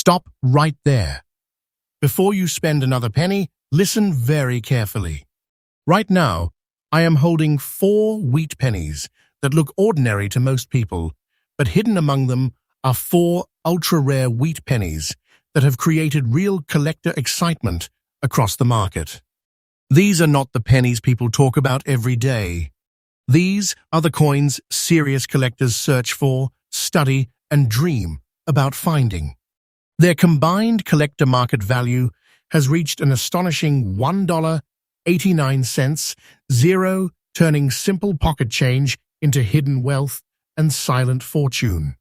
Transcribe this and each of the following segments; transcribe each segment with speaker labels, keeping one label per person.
Speaker 1: Stop right there. Before you spend another penny, listen very carefully. Right now, I am holding 4 wheat pennies that look ordinary to most people, but hidden among them are 4 ultra-rare wheat pennies that have created real collector excitement across the market. These are not the pennies people talk about every day. These are the coins serious collectors search for, study, and dream about finding. Their combined collector market value has reached an astonishing $1.89, zero turning simple pocket change into hidden wealth and silent fortune.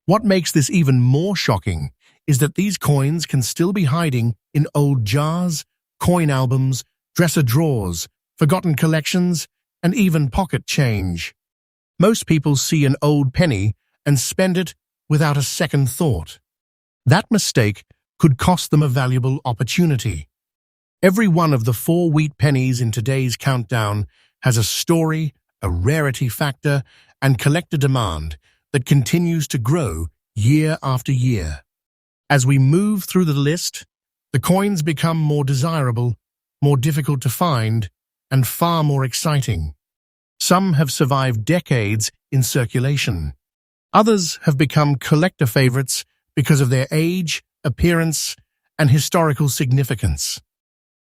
Speaker 1: What makes this even more shocking is that these coins can still be hiding in old jars, coin albums, dresser drawers, forgotten collections, and even pocket change. Most people see an old penny and spend it without a second thought. That mistake could cost them a valuable opportunity. Every one of the 4 wheat pennies in today's countdown has a story, a rarity factor, and collector demand that continues to grow year after year. As we move through the list, the coins become more desirable, more difficult to find, and far more exciting. Some have survived decades in circulation. Others have become collector favorites because of their age, appearance, and historical significance.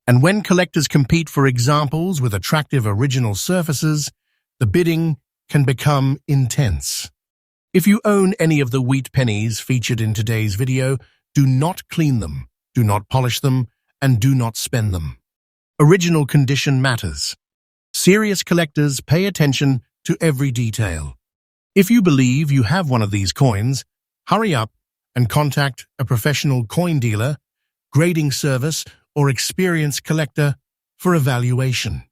Speaker 1: And when collectors compete for examples with attractive original surfaces, the bidding can become intense. If you own any of the wheat pennies featured in today's video, do not clean them, do not polish them, and do not spend them. Original condition matters. Serious collectors pay attention to every detail. If you believe you have one of these coins, hurry up and contact a professional coin dealer, grading service, or experienced collector for evaluation.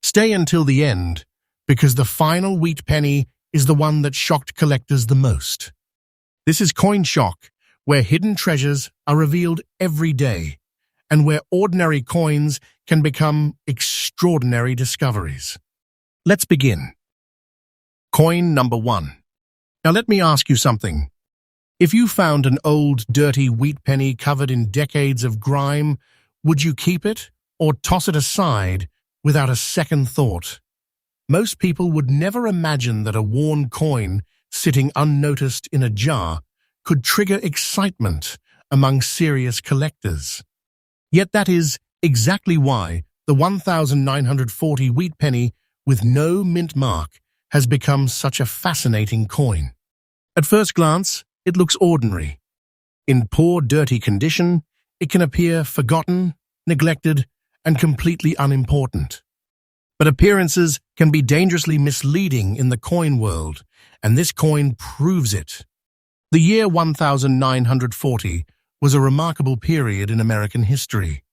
Speaker 1: Stay until the end, because the final wheat penny is the one that shocked collectors the most. This is CoinShock, where hidden treasures are revealed every day, and where ordinary coins can become extraordinary discoveries. Let's begin. Coin number 1. Now let me ask you something. If you found an old, dirty wheat penny covered in decades of grime, would you keep it or toss it aside without a second thought? Most people would never imagine that a worn coin sitting unnoticed in a jar could trigger excitement among serious collectors. Yet that is exactly why the 1940 wheat penny with no mint mark has become such a fascinating coin. At first glance, it looks ordinary. In poor, dirty condition, it can appear forgotten, neglected, and completely unimportant. But appearances can be dangerously misleading in the coin world, and this coin proves it. The year 1940 was a remarkable period in American history.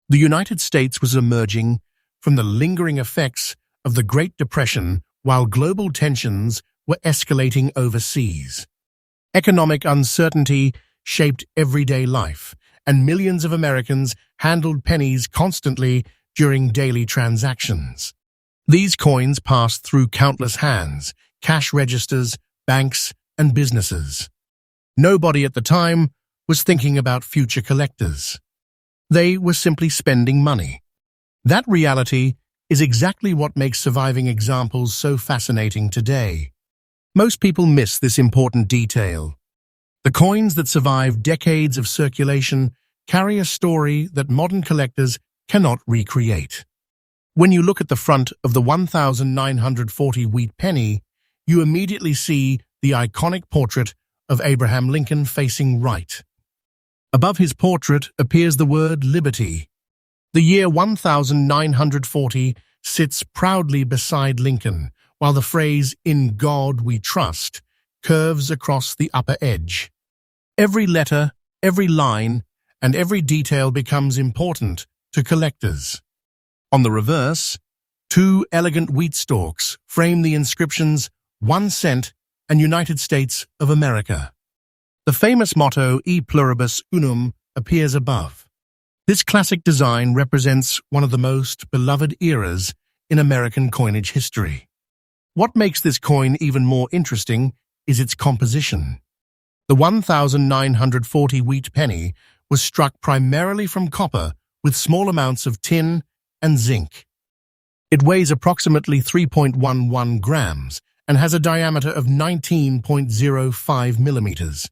Speaker 1: The United States was emerging from the lingering effects of the Great Depression while global tensions were escalating overseas. Economic uncertainty shaped everyday life, and millions of Americans handled pennies constantly during daily transactions. These coins passed through countless hands, cash registers, banks, and businesses. Nobody at the time was thinking about future collectors. They were simply spending money. That reality is exactly what makes surviving examples so fascinating today. Most people miss this important detail. The coins that survive decades of circulation carry a story that modern collectors cannot recreate. When you look at the front of the 1940 wheat penny, you immediately see the iconic portrait of Abraham Lincoln facing right. Above his portrait appears the word liberty. The year 1940 sits proudly beside Lincoln, while the phrase, "In God we trust," curves across the upper edge. Every letter, every line, and every detail becomes important to collectors. On the reverse, 2 elegant wheat stalks frame the inscriptions 1 cent and United States of America. The famous motto E pluribus unum appears above. This classic design represents one of the most beloved eras in American coinage history. What makes this coin even more interesting is its composition. The 1940 wheat penny was struck primarily from copper with small amounts of tin and zinc. It weighs approximately 3.11 grams and has a diameter of 19.05 millimeters.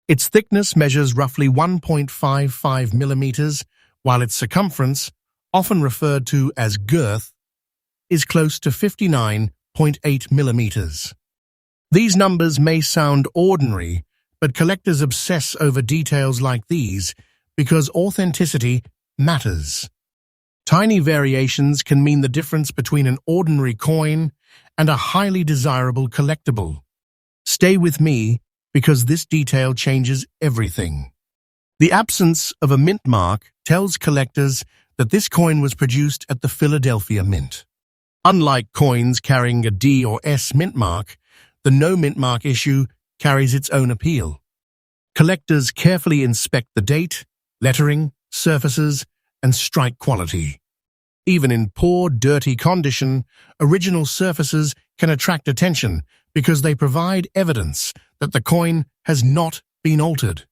Speaker 1: Its thickness measures roughly 1.55 millimeters, while its circumference, often referred to as girth, is close to 59.8 millimeters. These numbers may sound ordinary, but collectors obsess over details like these because authenticity matters. Tiny variations can mean the difference between an ordinary coin and a highly desirable collectible. Stay with me because this detail changes everything. The absence of a mint mark tells collectors that this coin was produced at the Philadelphia Mint. Unlike coins carrying a D or S mint mark, the no mint mark issue carries its own appeal. Collectors carefully inspect the date, lettering, surfaces, and strike quality. Even in poor, dirty condition, original surfaces can attract attention because they provide evidence that the coin has not been altered.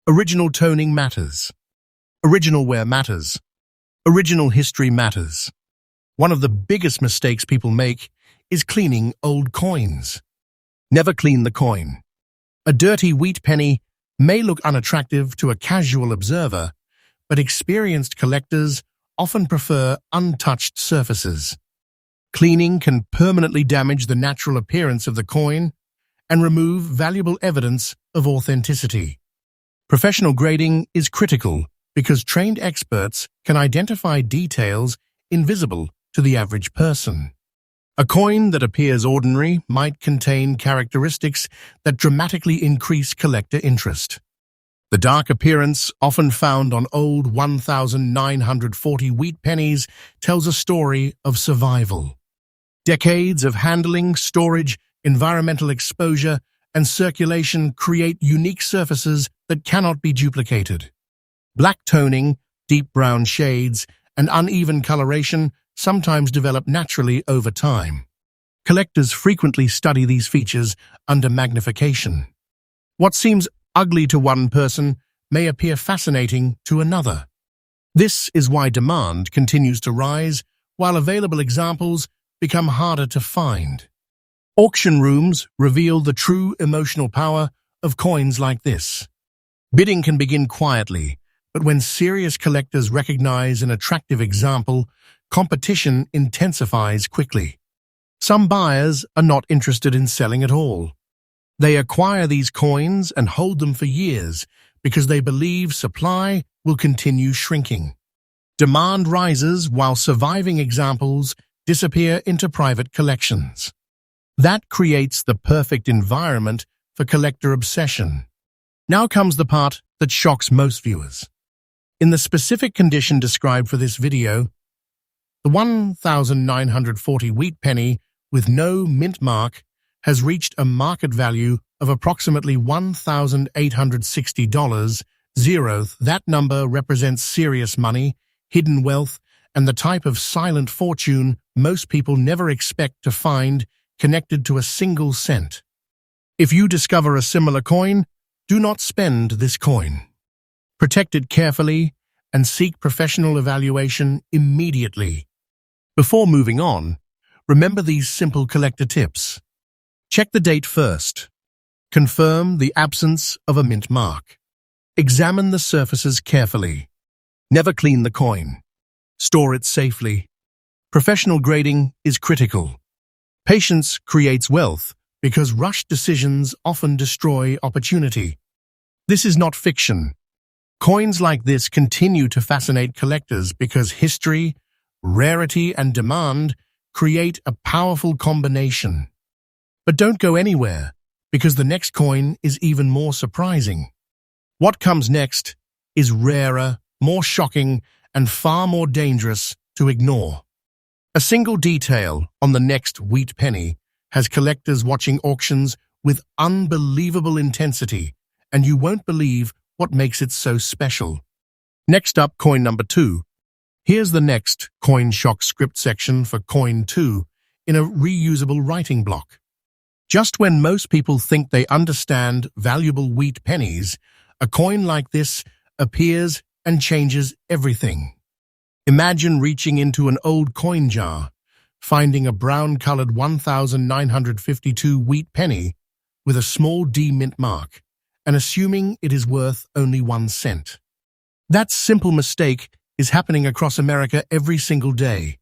Speaker 1: Original toning matters. Original wear matters. Original history matters. One of the biggest mistakes people make is cleaning old coins. Never clean the coin. A dirty wheat penny may look unattractive to a casual observer, but experienced collectors often prefer untouched surfaces. Cleaning can permanently damage the natural appearance of the coin and remove valuable evidence of authenticity. Professional grading is critical because trained experts can identify details invisible to the average person. A coin that appears ordinary might contain characteristics that dramatically increase collector interest. The dark appearance, often found on old 1940 wheat pennies, tells a story of survival. Decades of handling, storage, environmental exposure, and circulation create unique surfaces that cannot be duplicated. Black toning, deep brown shades, and uneven coloration sometimes develop naturally over time. Collectors frequently study these features under magnification. What seems ugly to one person may appear fascinating to another. This is why demand continues to rise, while available examples become harder to find. Auction rooms reveal the true emotional power of coins like this. Bidding can begin quietly, but when serious collectors recognize an attractive example, competition intensifies quickly. Some buyers are not interested in selling at all. They acquire these coins and hold them for years because they believe supply will continue shrinking. Demand rises while surviving examples disappear into private collections. That creates the perfect environment for collector obsession. Now comes the part that shocks most viewers. In the specific condition described for this video, the 1940 wheat penny with no mint mark has reached a market value of approximately $1,860. That number represents serious money, hidden wealth, and the type of silent fortune most people never expect to find connected to a single cent. If you discover a similar coin, do not spend this coin. Protect it carefully and seek professional evaluation immediately. Before moving on, remember these simple collector tips. Check the date first. Confirm the absence of a mint mark. Examine the surfaces carefully. Never clean the coin. Store it safely. Professional grading is critical. Patience creates wealth because rushed decisions often destroy opportunity. This is not fiction. Coins like this continue to fascinate collectors because history, rarity, and demand create a powerful combination. But don't go anywhere, because the next coin is even more surprising. What comes next is rarer, more shocking, and far more dangerous to ignore. A single detail on the next wheat penny has collectors watching auctions with unbelievable intensity, and you won't believe what makes it so special. Next up, coin number 2. Here's the next CoinShock script section for coin 2 in a reusable writing block. Just when most people think they understand valuable wheat pennies, a coin like this appears and changes everything. Imagine reaching into an old coin jar, finding a brown-colored 1952 wheat penny with a small D mint mark, and assuming it is worth only 1 cent. That simple mistake is happening across America every single day.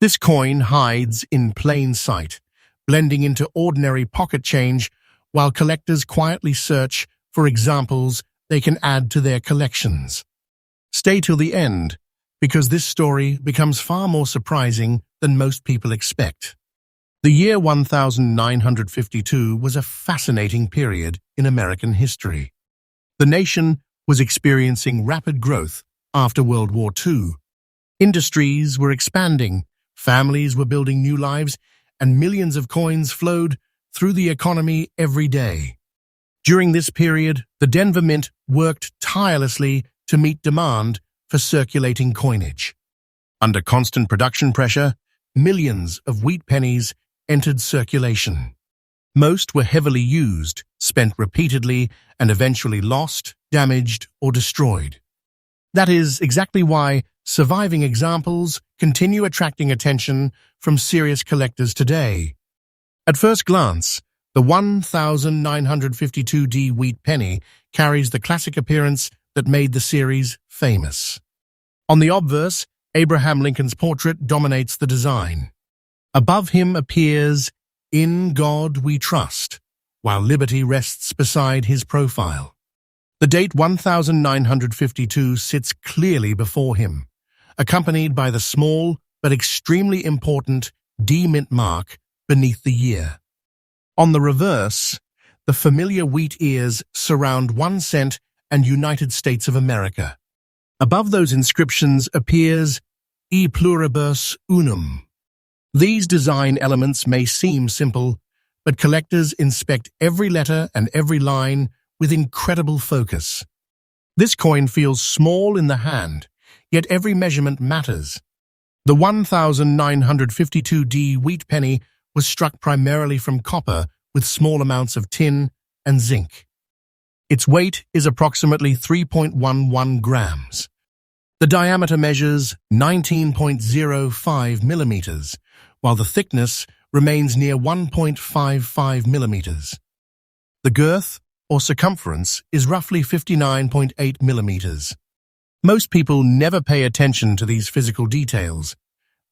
Speaker 1: This coin hides in plain sight, blending into ordinary pocket change while collectors quietly search for examples they can add to their collections. Stay till the end, because this story becomes far more surprising than most people expect. The year 1952 was a fascinating period in American history. The nation was experiencing rapid growth after World War II. Industries were expanding, families were building new lives, and millions of coins flowed through the economy every day. During this period, the Denver Mint worked tirelessly to meet demand for circulating coinage. Under constant production pressure, millions of wheat pennies entered circulation. Most were heavily used, spent repeatedly, and eventually lost, damaged, or destroyed. That is exactly why surviving examples continue attracting attention from serious collectors today. At first glance, the 1952D wheat penny carries the classic appearance that made the series famous. On the obverse, Abraham Lincoln's portrait dominates the design. Above him appears, "In God We Trust," while liberty rests beside his profile. The date 1952 sits clearly before him, accompanied by the small but extremely important D mint mark beneath the year. On the reverse, the familiar wheat ears surround 1 cent and United States of America. Above those inscriptions appears E pluribus unum. These design elements may seem simple, but collectors inspect every letter and every line with incredible focus. This coin feels small in the hand, yet every measurement matters. The 1952D wheat penny was struck primarily from copper with small amounts of tin and zinc. Its weight is approximately 3.11 grams. The diameter measures 19.05 millimeters, while the thickness remains near 1.55 millimeters. The girth, or circumference, is roughly 59.8 millimeters. Most people never pay attention to these physical details,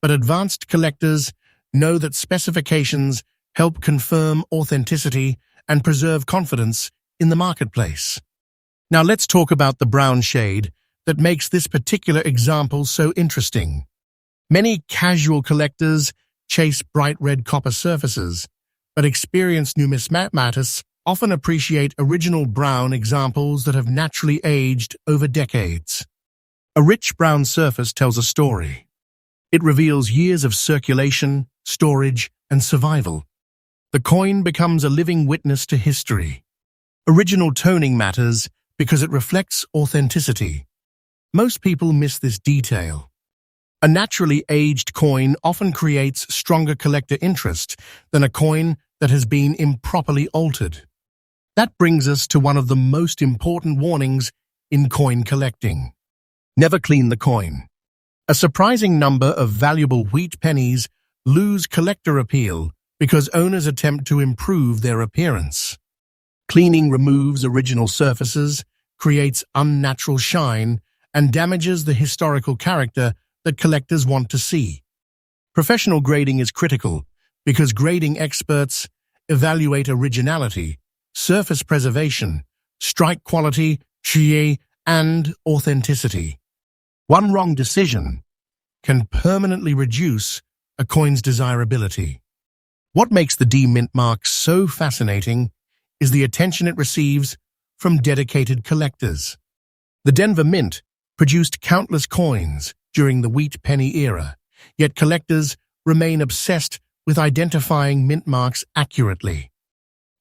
Speaker 1: but advanced collectors know that specifications help confirm authenticity and preserve confidence in the marketplace. Now let's talk about the brown shade that makes this particular example so interesting. Many casual collectors chase bright red copper surfaces, but experienced numismatists often appreciate original brown examples that have naturally aged over decades. A rich brown surface tells a story. It reveals years of circulation, storage, and survival. The coin becomes a living witness to history. Original toning matters because it reflects authenticity. Most people miss this detail. A naturally aged coin often creates stronger collector interest than a coin that has been improperly altered. That brings us to one of the most important warnings in coin collecting. Never clean the coin. A surprising number of valuable wheat pennies lose collector appeal because owners attempt to improve their appearance. Cleaning removes original surfaces, creates unnatural shine, and damages the historical character that collectors want to see. Professional grading is critical because grading experts evaluate originality, surface preservation, strike quality, and authenticity. One wrong decision can permanently reduce a coin's desirability. What makes the D mint mark so fascinating is the attention it receives from dedicated collectors. The Denver Mint produced countless coins during the wheat penny era, yet collectors remain obsessed with identifying mint marks accurately.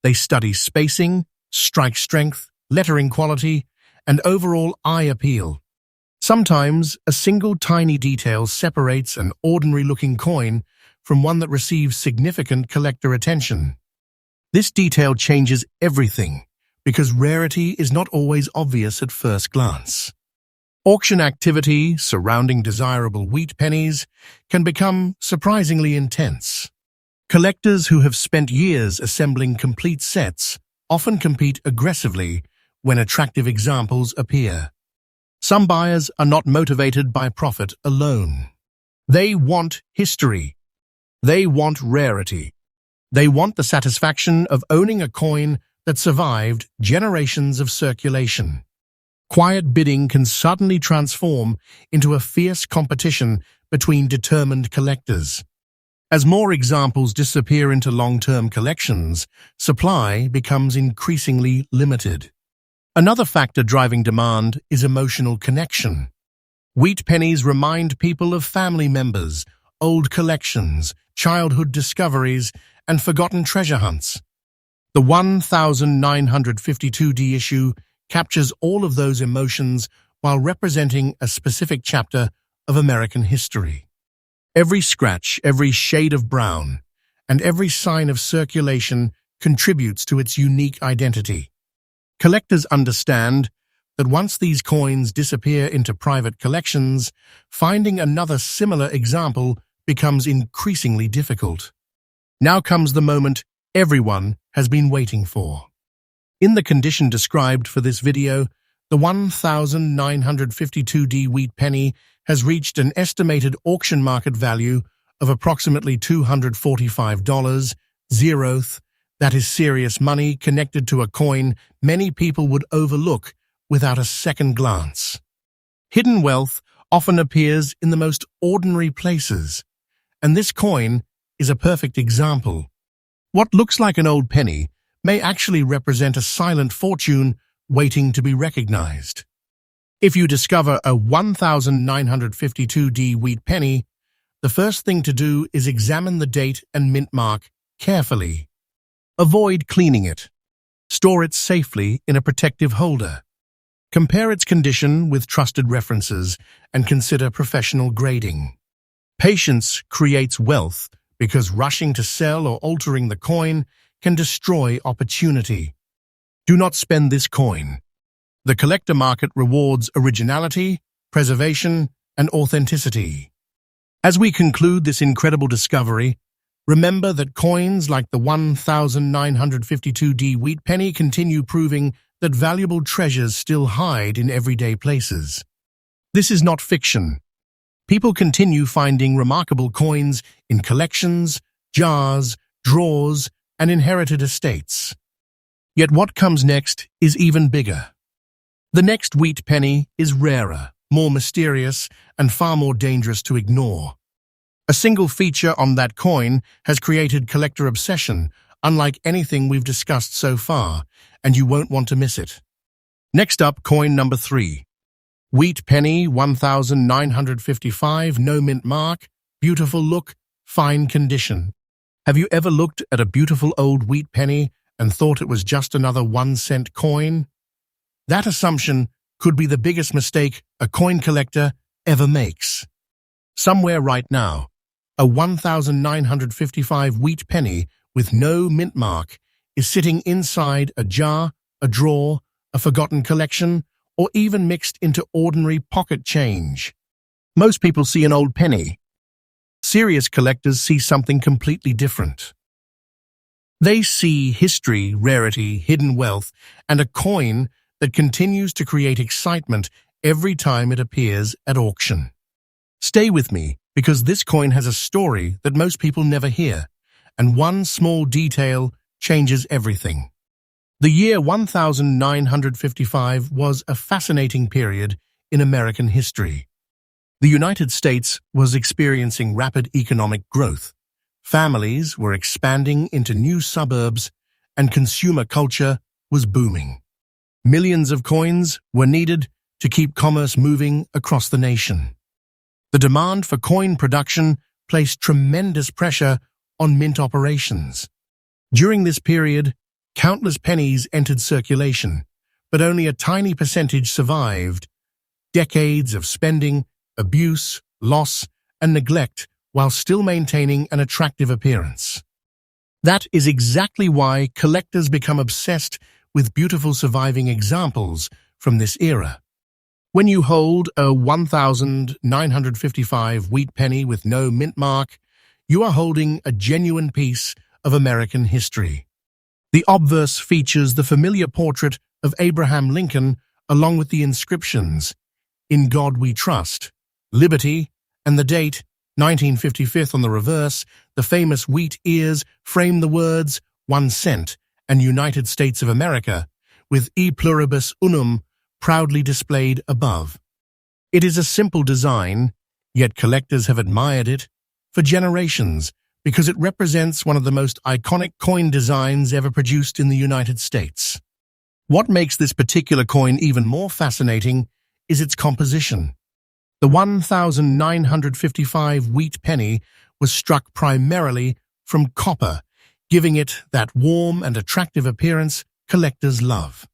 Speaker 1: They study spacing, strike strength, lettering quality, and overall eye appeal. Sometimes a single tiny detail separates an ordinary-looking coin from one that receives significant collector attention. This detail changes everything because rarity is not always obvious at first glance. Auction activity surrounding desirable wheat pennies can become surprisingly intense. Collectors who have spent years assembling complete sets often compete aggressively when attractive examples appear. Some buyers are not motivated by profit alone. They want history. They want rarity. They want the satisfaction of owning a coin that survived generations of circulation. Quiet bidding can suddenly transform into a fierce competition between determined collectors. As more examples disappear into long-term collections, supply becomes increasingly limited. Another factor driving demand is emotional connection. Wheat pennies remind people of family members, old collections, childhood discoveries, and forgotten treasure hunts. The 1952D issue captures all of those emotions while representing a specific chapter of American history. Every scratch, every shade of brown, and every sign of circulation contributes to its unique identity. Collectors understand that once these coins disappear into private collections, finding another similar example becomes increasingly difficult. Now comes the moment everyone has been waiting for. In the condition described for this video, the 1952D wheat penny has reached an estimated auction market value of approximately $245. Zeroth, that is serious money connected to a coin many people would overlook without a second glance. Hidden wealth often appears in the most ordinary places, and this coin is a perfect example. What looks like an old penny may actually represent a silent fortune waiting to be recognized. If you discover a 1952D wheat penny, the first thing to do is examine the date and mint mark carefully. Avoid cleaning it. Store it safely in a protective holder. Compare its condition with trusted references and consider professional grading. Patience creates wealth because rushing to sell or altering the coin can destroy opportunity. Do not spend this coin. The collector market rewards originality, preservation, and authenticity. As we conclude this incredible discovery, remember that coins like the 1952D wheat penny continue proving that valuable treasures still hide in everyday places. This is not fiction. People continue finding remarkable coins in collections, jars, drawers, and inherited estates. Yet what comes next is even bigger. The next wheat penny is rarer, more mysterious, and far more dangerous to ignore. A single feature on that coin has created collector obsession, unlike anything we've discussed so far, and you won't want to miss it. Next up, coin number 3. Wheat penny 1955, no mint mark, beautiful look, fine condition. Have you ever looked at a beautiful old wheat penny and thought it was just another 1-cent coin? That assumption could be the biggest mistake a coin collector ever makes. Somewhere right now, a 1955 wheat penny with no mint mark is sitting inside a jar, a drawer, a forgotten collection, or even mixed into ordinary pocket change. Most people see an old penny. Serious collectors see something completely different. They see history, rarity, hidden wealth, and a coin that continues to create excitement every time it appears at auction. Stay with me, because this coin has a story that most people never hear, and one small detail changes everything. The year 1955 was a fascinating period in American history. The United States was experiencing rapid economic growth. Families were expanding into new suburbs, and consumer culture was booming. Millions of coins were needed to keep commerce moving across the nation. The demand for coin production placed tremendous pressure on mint operations. During this period, countless pennies entered circulation, but only a tiny percentage survived. Decades of spending, abuse, loss, and neglect while still maintaining an attractive appearance. That is exactly why collectors become obsessed with beautiful surviving examples from this era. When you hold a 1955 wheat penny with no mint mark, you are holding a genuine piece of American history. The obverse features the familiar portrait of Abraham Lincoln along with the inscriptions, "In God We Trust," "Liberty," and the date, 1955 on the reverse. The famous wheat ears frame the words, "1 cent," and "United States of America," with "E pluribus unum" proudly displayed above. It is a simple design, yet collectors have admired it for generations because it represents one of the most iconic coin designs ever produced in the United States. What makes this particular coin even more fascinating is its composition. The 1955 wheat penny was struck primarily from copper, giving it that warm and attractive appearance collectors love.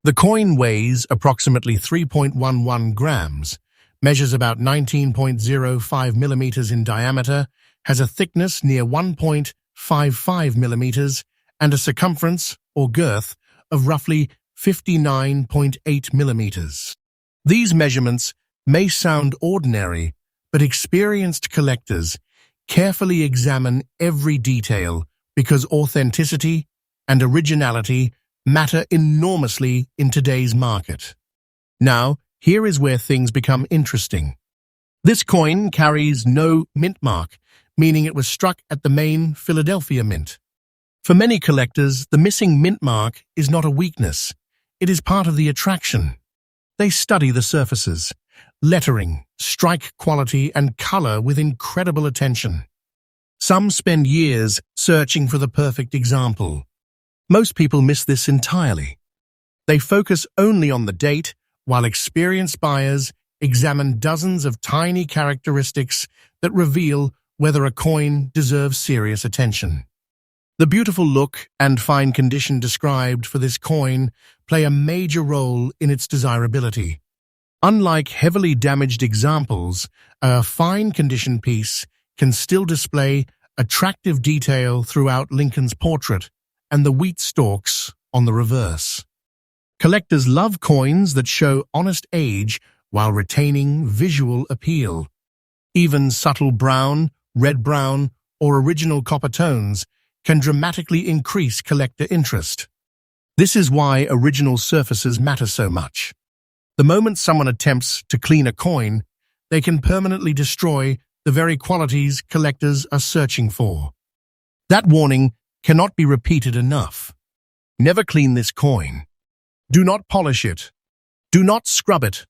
Speaker 1: The coin weighs approximately 3.11 grams, measures about 19.05 millimeters in diameter, has a thickness near 1.55 millimeters, and a circumference, or girth, of roughly 59.8 millimeters. These measurements may sound ordinary, but experienced collectors carefully examine every detail because authenticity and originality matter enormously in today's market. Now, here is where things become interesting. This coin carries no mint mark, meaning it was struck at the main Philadelphia Mint. For many collectors, the missing mint mark is not a weakness. It is part of the attraction. They study the surfaces, lettering, strike quality, and color with incredible attention. Some spend years searching for the perfect example. Most people miss this entirely. They focus only on the date, while experienced buyers examine dozens of tiny characteristics that reveal whether a coin deserves serious attention. The beautiful look and fine condition described for this coin play a major role in its desirability. Unlike heavily damaged examples, a fine condition piece can still display attractive detail throughout Lincoln's portrait and the wheat stalks on the reverse. Collectors love coins that show honest age while retaining visual appeal. Even subtle brown, red-brown, or original copper tones can dramatically increase collector interest. This is why original surfaces matter so much. The moment someone attempts to clean a coin, they can permanently destroy the very qualities collectors are searching for. That warning cannot be repeated enough. Never clean this coin. Do not polish it. Do not scrub it.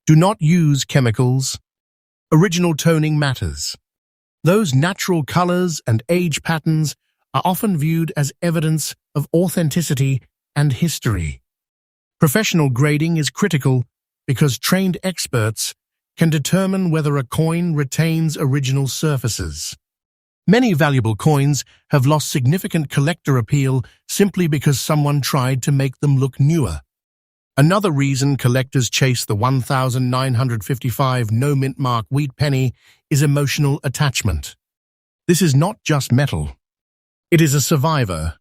Speaker 1: Do not use chemicals. Original toning matters. Those natural colors and age patterns are often viewed as evidence of authenticity and history. Professional grading is critical because trained experts can determine whether a coin retains original surfaces. Many valuable coins have lost significant collector appeal simply because someone tried to make them look newer. Another reason collectors chase the 1955 no mint mark wheat penny is emotional attachment. This is not just metal. It is a survivor.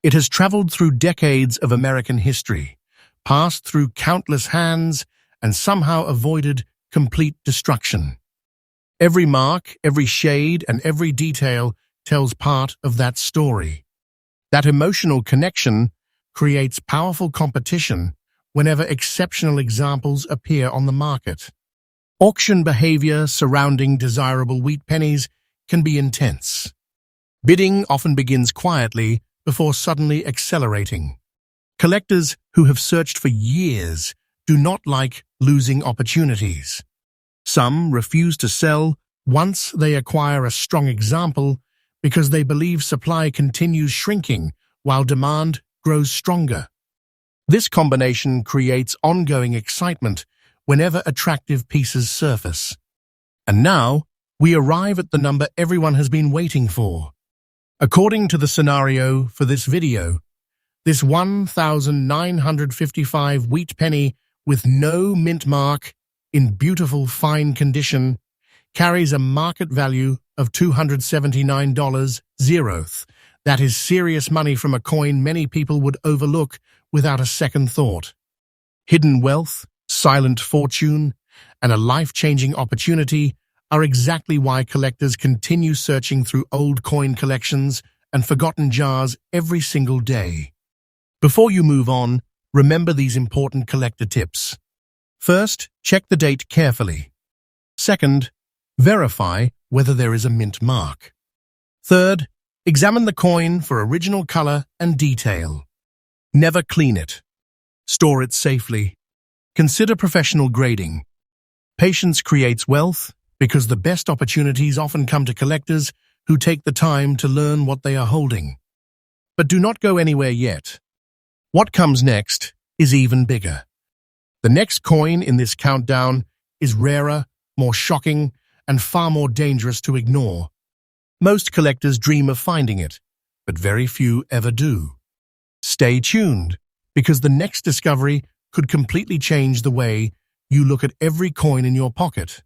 Speaker 1: It has traveled through decades of American history, passed through countless hands, and somehow avoided complete destruction. Every mark, every shade, and every detail tells part of that story. That emotional connection creates powerful competition whenever exceptional examples appear on the market. Auction behavior surrounding desirable wheat pennies can be intense. Bidding often begins quietly before suddenly accelerating. Collectors who have searched for years do not like losing opportunities. Some refuse to sell once they acquire a strong example because they believe supply continues shrinking while demand grows stronger. This combination creates ongoing excitement whenever attractive pieces surface. And now, we arrive at the number everyone has been waiting for. According to the scenario for this video, this 1955 wheat penny with no mint mark in beautiful fine condition carries a market value of $279. That is serious money from a coin many people would overlook without a second thought. Hidden wealth, silent fortune, and a life-changing opportunity are exactly why collectors continue searching through old coin collections and forgotten jars every single day. Before you move on, remember these important collector tips. First, check the date carefully. Second, verify whether there is a mint mark. Third, examine the coin for original color and detail. Never clean it. Store it safely. Consider professional grading. Patience creates wealth because the best opportunities often come to collectors who take the time to learn what they are holding. But do not go anywhere yet. What comes next is even bigger. The next coin in this countdown is rarer, more shocking, and far more dangerous to ignore. Most collectors dream of finding it, but very few ever do. Stay tuned, because the next discovery could completely change the way you look at every coin in your pocket.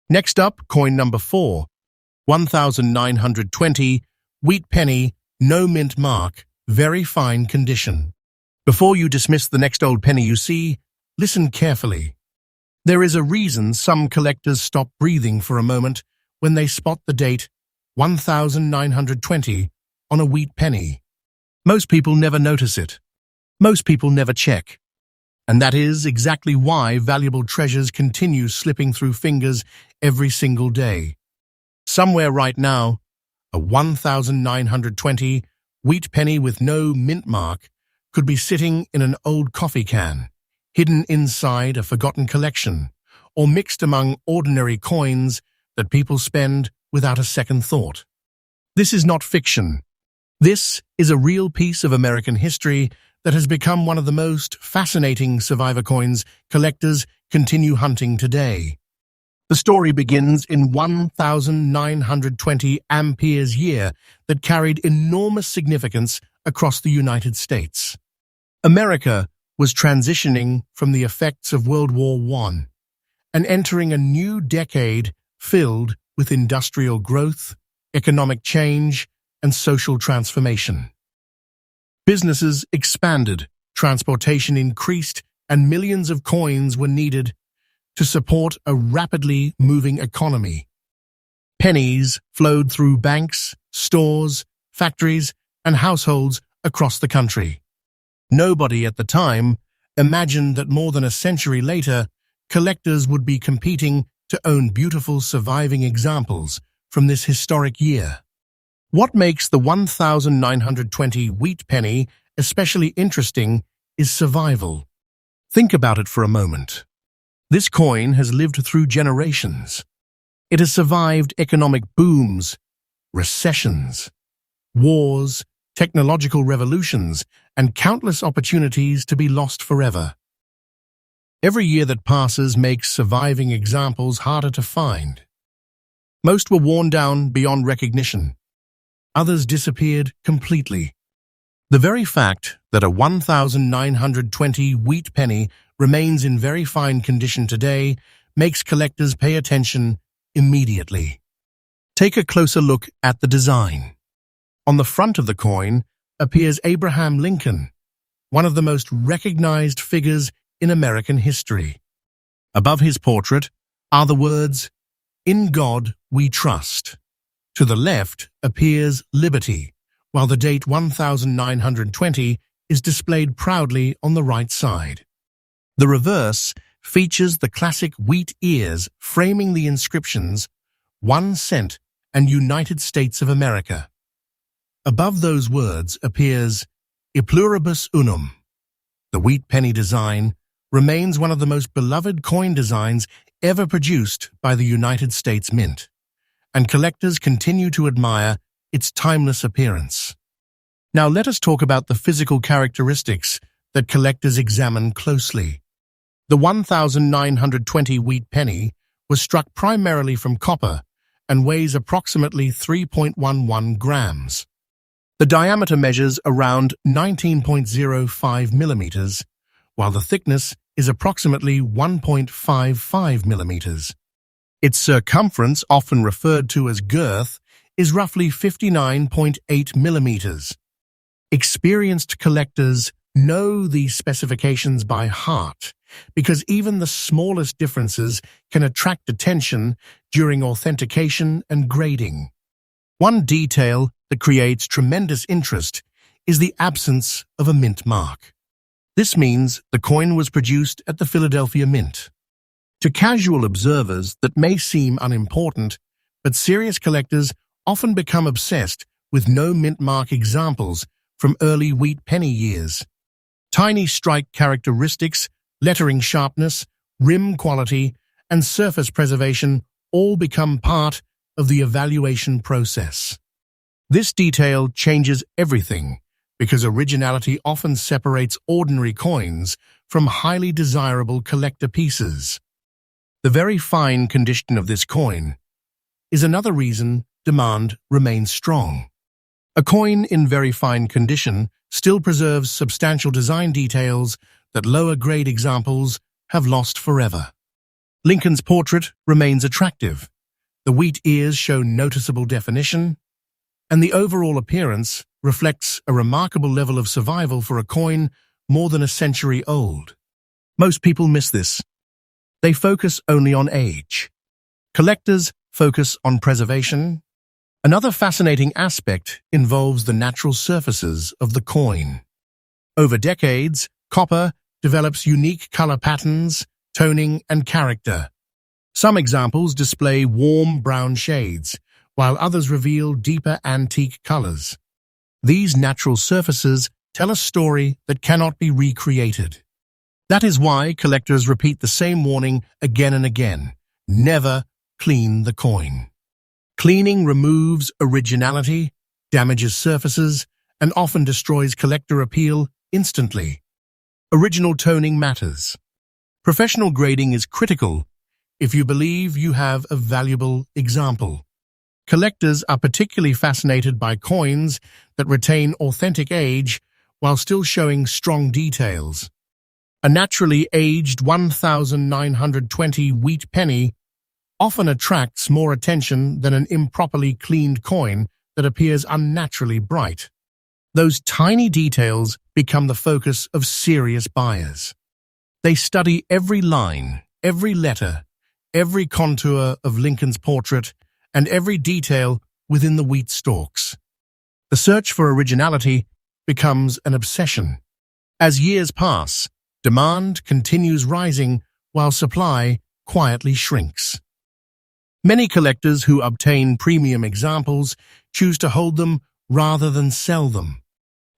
Speaker 1: Next up, coin number 4, 1920 wheat penny, no mint mark, very fine condition. Before you dismiss the next old penny you see, listen carefully. There is a reason some collectors stop breathing for a moment when they spot the date 1920 on a wheat penny. Most people never notice it. Most people never check. And that is exactly why valuable treasures continue slipping through fingers every single day. Somewhere right now, a 1920 wheat penny with no mint mark could be sitting in an old coffee can, hidden inside a forgotten collection, or mixed among ordinary coins that people spend without a second thought. This is not fiction. This is a real piece of American history that has become one of the most fascinating survivor coins collectors continue hunting today. The story begins in 1920 Ampere's year that carried enormous significance across the United States. America was transitioning from the effects of World War I and entering a new decade filled with industrial growth, economic change, and social transformation. Businesses expanded, transportation increased, and millions of coins were needed to support a rapidly moving economy. Pennies flowed through banks, stores, factories, and households across the country. Nobody at the time imagined that more than a century later, collectors would be competing to own beautiful surviving examples from this historic year. What makes the 1920 wheat penny especially interesting is survival. Think about it for a moment. This coin has lived through generations. It has survived economic booms, recessions, wars, technological revolutions, and countless opportunities to be lost forever. Every year that passes makes surviving examples harder to find. Most were worn down beyond recognition. Others disappeared completely. The very fact that a 1920 wheat penny remains in very fine condition today makes collectors pay attention immediately. Take a closer look at the design. On the front of the coin appears Abraham Lincoln, one of the most recognized figures in American history. Above his portrait are the words, "In God we trust." To the left appears liberty, while the date 1920 is displayed proudly on the right side. The reverse features the classic wheat ears framing the inscriptions 1 cent and United States of America. Above those words appears E pluribus unum. The wheat penny design remains one of the most beloved coin designs ever produced by the United States Mint, and collectors continue to admire its timeless appearance. Now let us talk about the physical characteristics that collectors examine closely. The 1920 wheat penny was struck primarily from copper and weighs approximately 3.11 grams. The diameter measures around 19.05 millimeters, while the thickness is approximately 1.55 millimeters. Its circumference, often referred to as girth, is roughly 59.8 millimeters. Experienced collectors know these specifications by heart because even the smallest differences can attract attention during authentication and grading. One detail that creates tremendous interest is the absence of a mint mark. This means the coin was produced at the Philadelphia Mint. To casual observers, that may seem unimportant, but serious collectors often become obsessed with no mint mark examples from early wheat penny years. Tiny strike characteristics, lettering sharpness, rim quality, and surface preservation all become part of the evaluation process. This detail changes everything because originality often separates ordinary coins from highly desirable collector pieces. The very fine condition of this coin is another reason demand remains strong. A coin in very fine condition still preserves substantial design details that lower-grade examples have lost forever. Lincoln's portrait remains attractive. The wheat ears show noticeable definition, and the overall appearance reflects a remarkable level of survival for a coin more than a century old. Most people miss this. They focus only on age. Collectors focus on preservation. Another fascinating aspect involves the natural surfaces of the coin. Over decades, copper develops unique color patterns, toning, and character. Some examples display warm brown shades, while others reveal deeper antique colors. These natural surfaces tell a story that cannot be recreated. That is why collectors repeat the same warning again and again: never clean the coin. Cleaning removes originality, damages surfaces, and often destroys collector appeal instantly. Original toning matters. Professional grading is critical if you believe you have a valuable example. Collectors are particularly fascinated by coins that retain authentic age while still showing strong details. A naturally aged 1920 wheat penny often attracts more attention than an improperly cleaned coin that appears unnaturally bright. Those tiny details become the focus of serious buyers. They study every line, every letter, every contour of Lincoln's portrait, and every detail within the wheat stalks. The search for originality becomes an obsession. As years pass, demand continues rising while supply quietly shrinks. Many collectors who obtain premium examples choose to hold them rather than sell them.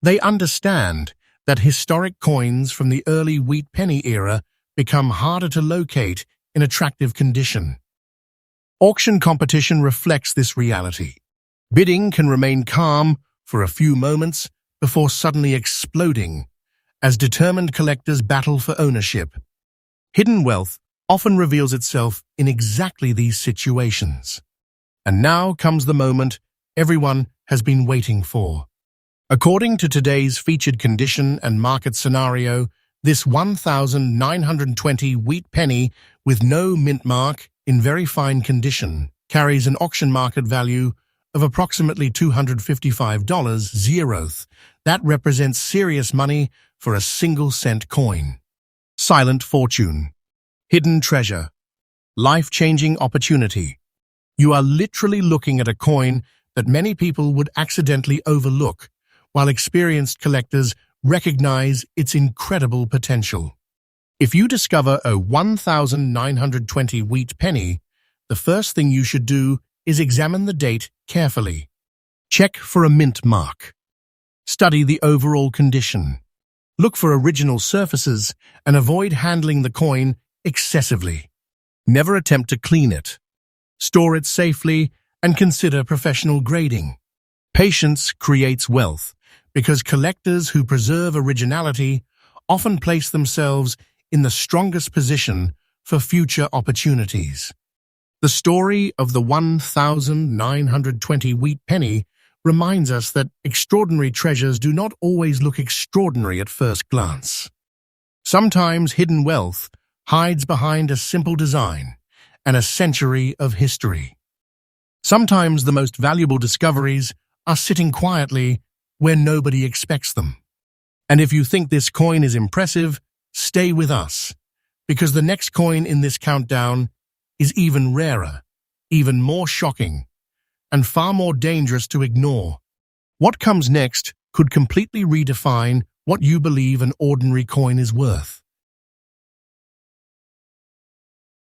Speaker 1: They understand that historic coins from the early wheat penny era become harder to locate in attractive condition. Auction competition reflects this reality. Bidding can remain calm for a few moments before suddenly exploding as determined collectors battle for ownership. Hidden wealth often reveals itself in exactly these situations. And now comes the moment everyone has been waiting for. According to today's featured condition and market scenario, this 1920 wheat penny with no mint mark in very fine condition carries an auction market value of approximately $255. That represents serious money for a single-cent coin. Silent fortune. Hidden treasure. Life-changing opportunity. You are literally looking at a coin that many people would accidentally overlook, while experienced collectors recognize its incredible potential. If you discover a 1920 wheat penny, the first thing you should do is examine the date carefully. Check for a mint mark. Study the overall condition. Look for original surfaces and avoid handling the coin excessively. Never attempt to clean it. Store it safely and consider professional grading. Patience creates wealth because collectors who preserve originality often place themselves in the strongest position for future opportunities. The story of the 1920 wheat penny reminds us that extraordinary treasures do not always look extraordinary at first glance. Sometimes hidden wealth hides behind a simple design and a century of history. Sometimes the most valuable discoveries are sitting quietly where nobody expects them. And if you think this coin is impressive, stay with us, because the next coin in this countdown is even rarer, even more shocking, and far more dangerous to ignore. What comes next could completely redefine what you believe an ordinary coin is worth.